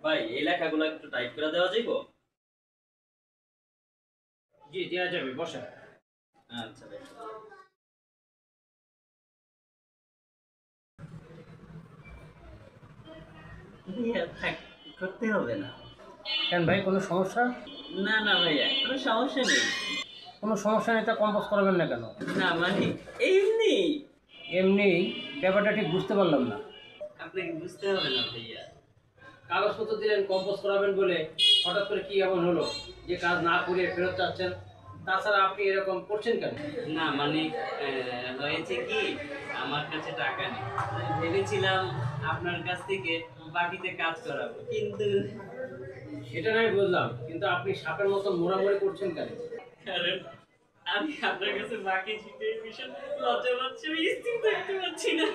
ভাই এই লেখাগুলো একটু টাইপ করে দেওয়া যাইব? জি দেওয়া যাবে, বসেন। আচ্ছা ভাই। ভাইয়া থাক, করতে হবে না। কেন ভাই, কোনো সমস্যা? না না ভাইয়া, কোনো সমস্যা নেই। কোনো সমস্যা নেই, তা কম্পোজ করবেন না কেন? না মানে এমনি। এমনি? ব্যাপারটা ঠিক বুঝতে পারলাম না। আপনাকে বুঝতে হবে না ভাইয়া। কাগজপত্র দিলেন কম্পোজ করাবেন বলে, হঠাৎ করে কি এমন হলো যে কাজ না করে ফেরত যাচ্ছেন? তাছাড়া আপনি এরকম করছেন কেন? না মানে হয়েছে কি, আমার কাছে টাকা নেই। ভেবেছিলাম আপনার কাছ থেকে বাকিতে কাজ করাবো, কিন্তু সেটা নয় বুঝলাম, কিন্তু আপনি সাপের মতো মোড়ামুড়ি করছেন কেন? কারণ আমি আপনার কাছে বাকি জিতে ভীষণ লজ্জা পাচ্ছি, আমি স্থির থাকতে পারছি না।